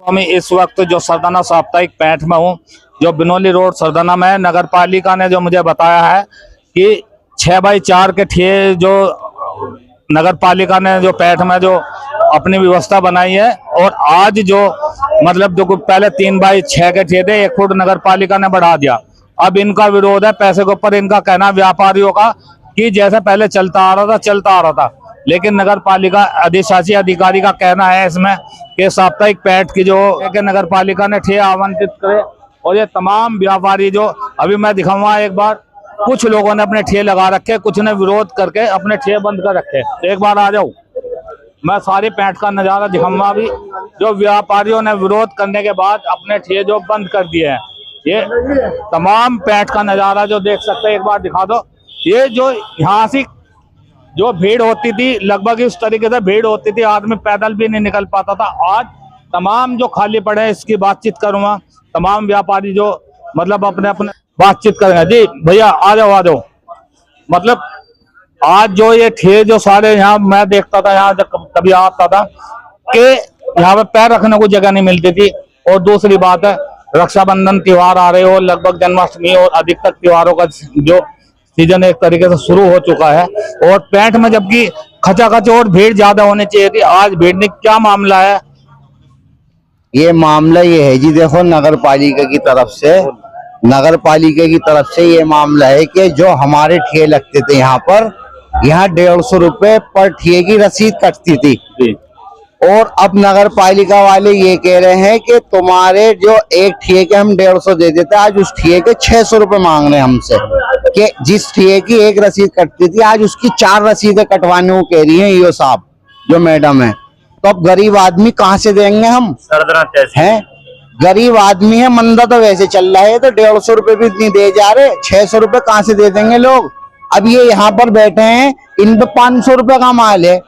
मैं इस वक्त जो सरदाना साप्ताहिक पैठ में हूँ, जो बिनौली रोड सरदाना में नगर पालिका ने जो मुझे बताया है कि 6x4 के ठेके जो नगर पालिका ने जो पैठ में जो अपनी व्यवस्था बनाई है, और आज जो मतलब जो पहले 3x6 के ठेके थे 1 फुट नगर पालिका ने बढ़ा दिया। अब इनका विरोध है पैसे के ऊपर। इनका कहना व्यापारियों का कि जैसे पहले चलता आ रहा था, लेकिन नगर पालिका अधिशासी अधिकारी का कहना है इसमें कि साप्ताहिक पैठ की जो नगर पालिका ने ठेके आवंटित करे, और ये तमाम व्यापारी जो अभी मैं दिखाऊंगा एक बार, कुछ लोगों ने अपने ठेके लगा रखे, कुछ ने विरोध करके अपने ठेके बंद कर रखे। एक बार आ जाओ, मैं सारी पैठ का नजारा दिखाऊंगा। अभी जो व्यापारियों ने विरोध करने के बाद अपने ठेके जो बंद कर दिए हैं, ये तमाम पैठ का नजारा जो देख सकते हैं, एक बार दिखा दो। ये जो यहाँ से जो भीड़ होती थी, लगभग इस तरीके से भीड़ होती थी, आदमी पैदल भी नहीं निकल पाता था। आज तमाम जो खाली पड़े हैं, इसकी बातचीत करूंगा। तमाम व्यापारी जो मतलब अपने अपने बातचीत करेंगे। जी भैया आ जाओ। मतलब आज जो ये ठेके जो सारे यहाँ मैं देखता था, यहाँ जब कभी आता था कि यहाँ पे पैर रखने को जगह नहीं मिलती थी। और दूसरी बात है, रक्षाबंधन त्योहार आ रहे हो, लगभग जन्माष्टमी और अधिकतर त्योहारों का जो सीजन एक तरीके से शुरू हो चुका है, और पैठ में जबकि खचाखच और भीड़ ज्यादा होनी चाहिए थी, आज भीड़ नहीं। क्या मामला है? ये मामला ये है जी, देखो नगर पालिका की तरफ से ये मामला है कि जो हमारे ठेके लगते थे यहाँ पर, यहाँ 150 रुपए पर ठेके की रसीद कटती थी, और अब नगर पालिका वाले ये कह रहे हैं कि तुम्हारे जो एक ठेके हम 150 दे देते, आज उस ठेके के 600 रुपए मांग रहे हैं हमसे, कि जिस ठेके की एक रसीद कटती थी आज उसकी 4 रसीदें कटवाने को कह रही हैं ईओ साहब जो मैडम है। तो अब गरीब आदमी कहाँ से देंगे हम? हैं गरीब आदमी है, मंदा तो वैसे चल रहा है, तो 150 रुपए भी नहीं दे जा रहे, 600 रुपए कहाँ से दे देंगे लोग? अब ये यहाँ पर बैठे हैं, इन पे 500 रुपए का माल है,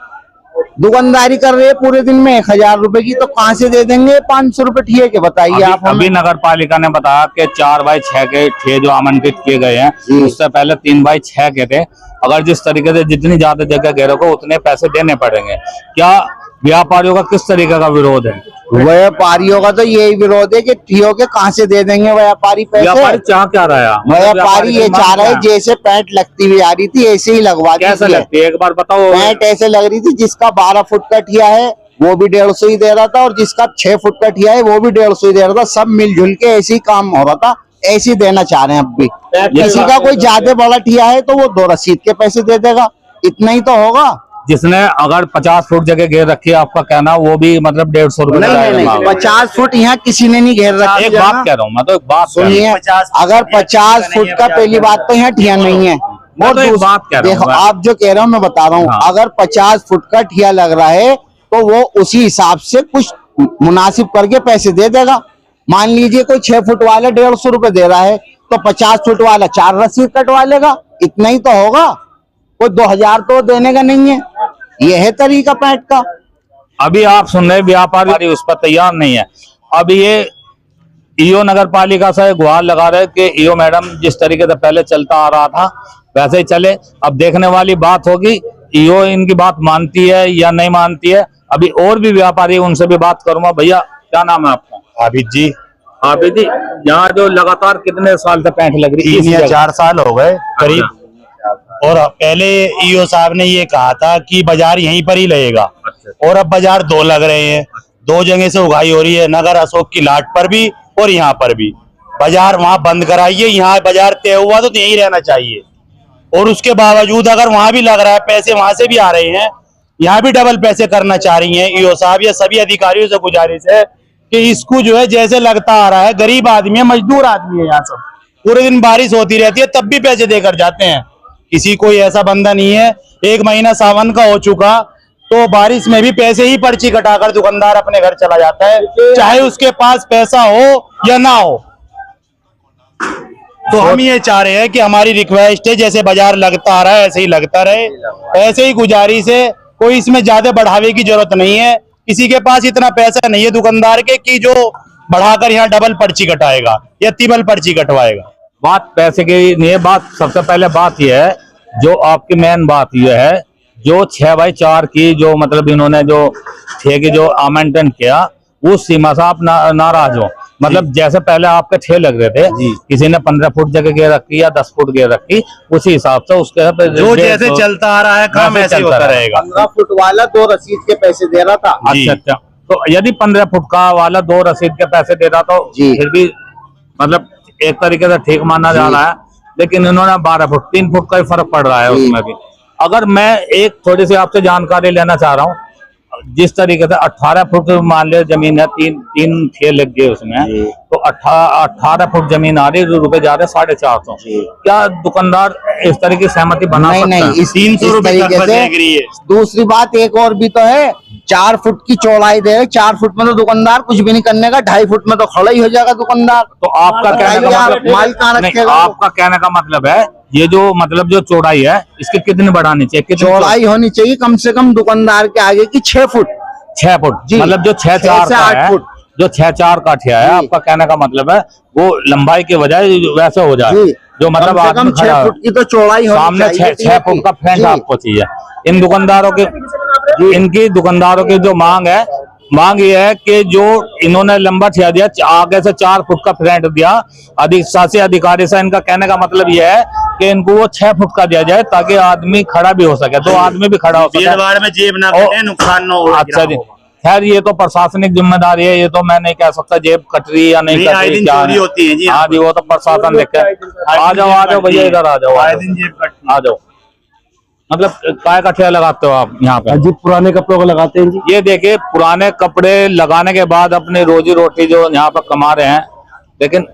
दुकानदारी कर रहे हैं पूरे दिन में 1000 रुपए की, तो कहाँ से दे देंगे 500 रुपए ठेके? बताइए आप। अभी नगर पालिका ने बताया कि 4x6 के ठेके जो आवंटित किए गए हैं, उससे पहले 3x6 के थे। अगर जिस तरीके से जितनी ज्यादा जगह घेरों को उतने पैसे देने पड़ेंगे। क्या व्यापारियों का किस तरीके का विरोध है? व्यापारियों का तो यही विरोध है कि ठेके के कहाँ से दे देंगे व्यापारी पैसे? व्यापारी चाह क्या रहा है? व्यापारी ये चाह रहा है जैसे पैंट लगती हुई आ रही थी ऐसे ही लगवा दी। कैसे लगती है एक बार बताओ? पैंट ऐसे लग रही थी, जिसका 12 फुट का ठिया है वो भी 150 ही दे रहा था, और जिसका 6 फुट का ठिया है वो भी 150 ही दे रहा था। सब मिलजुल के ऐसे ही काम हो रहा था, ऐसे ही देना चाह रहे हैं अब भी। किसी का कोई ज्यादा बड़ा ठिया है तो वो 2 रसीद के पैसे दे देगा, इतना ही तो होगा। जिसने अगर 50 फुट जगह घेर रखी है, आपका कहना वो भी मतलब 150 रुपए? नहीं, 50 फुट यहाँ किसी ने नहीं घेर रखा। एक बात कह रहा हूँ मैं, तो एक बात सुनिए, अगर 50 फुट का पहली बात तो यहाँ ठिया नहीं है, और तो बात कह रहा हूँ, देखो आप जो कह रहे हो मैं बता रहा हूँ। अगर 50 फुट का ठिया लग रहा है तो वो उसी हिसाब से कुछ मुनासिब करके पैसे दे देगा। मान लीजिए कोई 6 फुट वाला 150 रुपए दे रहा है, तो 50 फुट वाला 4 रसीद कटवा लेगा, इतना ही तो होगा। कोई 2000 तो देने का नहीं है। यह है तरीका पैठ का। अभी आप सुन रहे व्यापारी उस पर तैयार नहीं है। अब ये ईओ नगर पालिका से गुहार लगा रहे कि ईओ मैडम जिस तरीके से पहले चलता आ रहा था वैसे ही चले। अब देखने वाली बात होगी ईओ इनकी बात मानती है या नहीं मानती है। अभी और भी व्यापारी, उनसे भी बात करूंगा। भैया क्या नाम है आपका? आबिद जी। आबिद जी, यहाँ जो लगातार कितने साल से पैंठ लग रही है? 3 या 4 साल हो गए करीब। और पहले ईओ साहब ने ये कहा था कि बाजार यहीं पर ही लगेगा, और अब बाजार 2 लग रहे हैं। 2 जगह से उगाई हो रही है, नगर अशोक की लाट पर भी और यहाँ पर भी। बाजार वहां बंद कराइए, यहाँ बाजार तय हुआ तो यहीं रहना चाहिए। और उसके बावजूद अगर वहां भी लग रहा है, पैसे वहां से भी आ रहे हैं, यहाँ भी डबल पैसे करना चाह रही हैं ईओ साहब। या सभी अधिकारियों से गुजारिश है कि इसको जो है जैसे लगता आ रहा है, गरीब आदमी है, मजदूर आदमी है, यहाँ सब पूरे दिन बारिश होती रहती है तब भी पैसे देकर जाते हैं। किसी कोई ऐसा बंदा नहीं है। 1 महीना सावन का हो चुका तो बारिश में भी पैसे ही पर्ची कटाकर दुकानदार अपने घर चला जाता है, चाहे उसके पास पैसा हो या ना हो। तो हम ये चाह रहे हैं कि हमारी रिक्वेस्ट है, जैसे बाजार लगता आ रहा है ऐसे ही लगता रहे। ऐसे ही गुजारिश है, कोई इसमें ज्यादा बढ़ावे की जरूरत नहीं है। किसी के पास इतना पैसा नहीं है दुकानदार के कि जो बढ़ाकर यहाँ डबल पर्ची कटाएगा या ट्रिपल पर्ची कटवाएगा। बात पैसे की नहीं है। बात सबसे पहले बात यह है, जो आपकी मेन बात यह है, जो 6x4 की जो मतलब इन्होंने जो ठेके जो आवंटन किया, उस सीमा से आप नाराज हो। मतलब जैसे पहले आपके 6 लग रहे थे, किसी ने 15 फुट जगह घेर रखी या 10 फुट घेर रखी, उसी हिसाब से उसके जो जैसे चलता आ रहा है काम वैसे ऐसे ही चलता होता रहेगा। 15 फुट वाला 2 रसीद के पैसे दे रहा था। जी। अच्छा, तो यदि 15 फुट का वाला 2 रसीद के पैसे दे रहा तो जी। फिर भी मतलब एक तरीके से ठीक माना जा रहा है, लेकिन इन्होंने 12 फुट 3 फुट का ही फर्क पड़ रहा है उसमें भी। अगर मैं एक थोड़ी सी आपसे जानकारी लेना चाह रहा हूँ, जिस तरीके से 18 फुट मान लिया जमीन है, तीन ठेल लग गए उसमें, तो 18 फुट जमीन आ रही, रुपए जा रहे 450। क्या दुकानदार इस तरह की सहमति बना सकता है? नहीं, इस 300 रुपए तरीके से। एग्री है। दूसरी बात एक और भी तो है, 4 फुट की चौड़ाई दे, 4 फुट में तो दुकानदार कुछ भी नहीं करने का, 2.5 फुट में तो खड़ा ही हो जाएगा दुकानदार। तो आपका कहने का मतलब माल कहाँ नहीं, रखेगा? आपका कहने का मतलब है ये जो मतलब जो चौड़ाई है इसकी कितनी बढ़ानी चाहिए? कितनी चौड़ाई होनी चाहिए कम से कम दुकानदार के आगे की 6 फुट। 6 फुट, जी। मतलब जो 6-4 से का 8 है, फुट। जो 6-4 का ठिया है, आपका कहने का मतलब है वो लंबाई के बजाय वैसे हो जाए, जी। जो मतलब कम से कम आदमी 6 खड़ा फुट की तो चौड़ाई होनी सामने चाहिए। 6 फुट का फ्रंट जी। आपको चाहिए। इन दुकानदारों की इनकी दुकानदारों की जो मांग ये है कि जो इन्होंने लंबा ठिया दिया, आगे से 4 फुट का फ्रंट दिया, शासी अधिकारी से इनका कहने का मतलब ये है कि इनको वो 6 फुट का दिया जाए, ताकि आदमी खड़ा भी हो सके, 2 आदमी भी खड़ा हो सके, भीड़-भाड़ में जेब ना कटे, नुकसान ना हो। अच्छा जी, खैर ये तो प्रशासनिक जिम्मेदारी है, ये तो मैं नहीं कह सकता जेब कट रही या नहीं कट आए रही, दिन क्या चोरी है। होती है जी। हाँ जी, वो तो प्रशासन देखे। आ जाओ भैया, इधर आ जाओ, आए दिन जेब कटती है। आ जाओ। मतलब काय का ठेला लगाते हो आप यहाँ पे? जी, पुराने कपड़ों को लगाते हैं जी। ये देखिए, पुराने कपड़े लगाने के बाद अपनी रोजी रोटी जो यहाँ पर कमा रहे हैं, लेकिन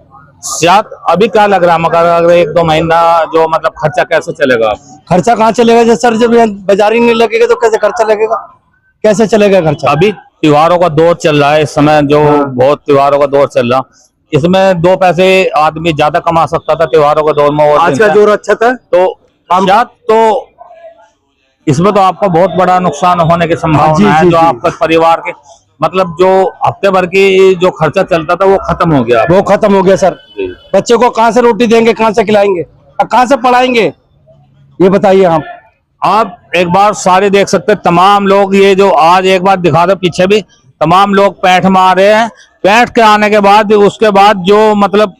शायद अभी क्या लग रहा है, मगर अगर 1-2 महीना जो मतलब खर्चा कैसे चलेगा? खर्चा कहाँ चलेगा जब सर, जब बाजार ही नहीं लगेगा तो कैसे खर्चा लगेगा? कैसे चलेगा खर्चा? अभी त्योहारों का दौर चल रहा है इस समय, जो बहुत त्योहारों का दौर चल रहा, इसमें 2 पैसे आदमी ज्यादा कमा सकता था त्योहारों के दौर में। और आज का जोर अच्छा था, तो शायद तो इसमें तो आपको बहुत बड़ा नुकसान होने की संभावना है, जो आपका परिवार के मतलब जो हफ्ते भर की जो खर्चा चलता था वो खत्म हो गया। वो खत्म हो गया सर। बच्चों को कहाँ से रोटी देंगे, कहाँ से खिलाएंगे और कहाँ से पढ़ाएंगे, ये बताइए आप एक बार सारे देख सकते हैं, तमाम लोग ये जो आज एक बार दिखा दो पीछे भी, तमाम लोग पैंठ मार रहे हैं। पैंठ के आने के बाद उसके बाद जो मतलब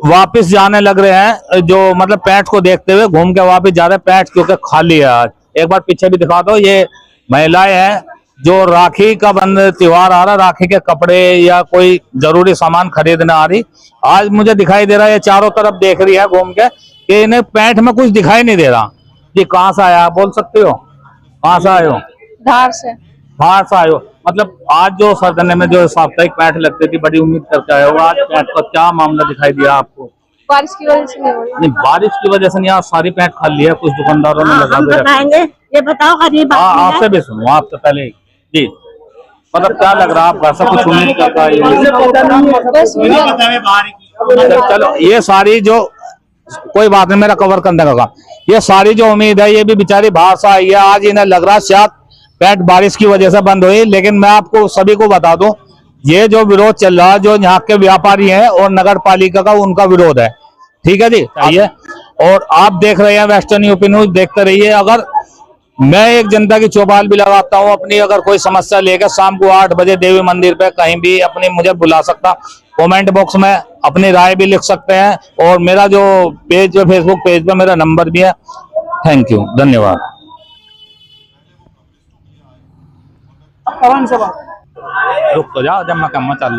वापस जाने लग रहे हैं, जो मतलब पैंठ को देखते हुए घूम के वापस जा रहे हैं, पैंठ क्योंकि खाली है आज। एक बार पीछे भी दिखा दो, ये महिलाएं हैं जो राखी का बंद त्योहार आ रहा, राखी के कपड़े या कोई जरूरी सामान खरीदने आ रही। आज मुझे दिखाई दे रहा है, ये चारों तरफ देख रही है घूम के कि इन्हें पैंठ में कुछ दिखाई नहीं दे रहा। जी, कहाँ से आया आप बोल सकते हो? कहाँ से आए हो? धार से। बाहर से आए हो, मतलब आज जो सरदने में जो साप्ताहिक पैंठ लगती थी, बड़ी उम्मीद करके आए हो, आज पैंठ का क्या मामला दिखाई दिया आपको? बारिश की वजह से नहीं हो रही। नहीं, बारिश की वजह से नहीं, आज सारी पैंठ खाली है, कुछ दुकानदारों ने लगा हम के रखी। बताएंगे, ये बताओ गरीब हाँ, आदमी है। आपसे भी सुनो, आपसे पहले ही। जी, मतलब क्या लग रहा है आपको? ऐसा कुछ उम्मीद करता है? चलो, ये सारी जो कोई बात नहीं, मेरा कवर करने का काम, ये सारी जो उम्मीद है ये भी बेचारी बाहर से आई है। आज इन्हें लग रहा है शायद पैंठ बारिश की वजह से बंद हुई, लेकिन मैं आपको सभी को बता दूं, ये जो विरोध चल रहा है, जो यहाँ के व्यापारी हैं और नगर पालिका का उनका विरोध है। ठीक है जी, आइए। और आप देख रहे हैं वेस्टर्न यूपी न्यूज, देखते रहिए। अगर मैं एक जनता की चौपाल भी लगाता हूँ, अपनी अगर कोई समस्या लेकर शाम को 8 बजे देवी मंदिर पे कहीं भी अपनी मुझे बुला सकता, कमेंट बॉक्स में अपनी राय भी लिख सकते हैं, और मेरा जो पेज है फेसबुक पेज पे मेरा नंबर भी है। थैंक यू, धन्यवाद। रुक तो जाओ, जब मैं काम चालू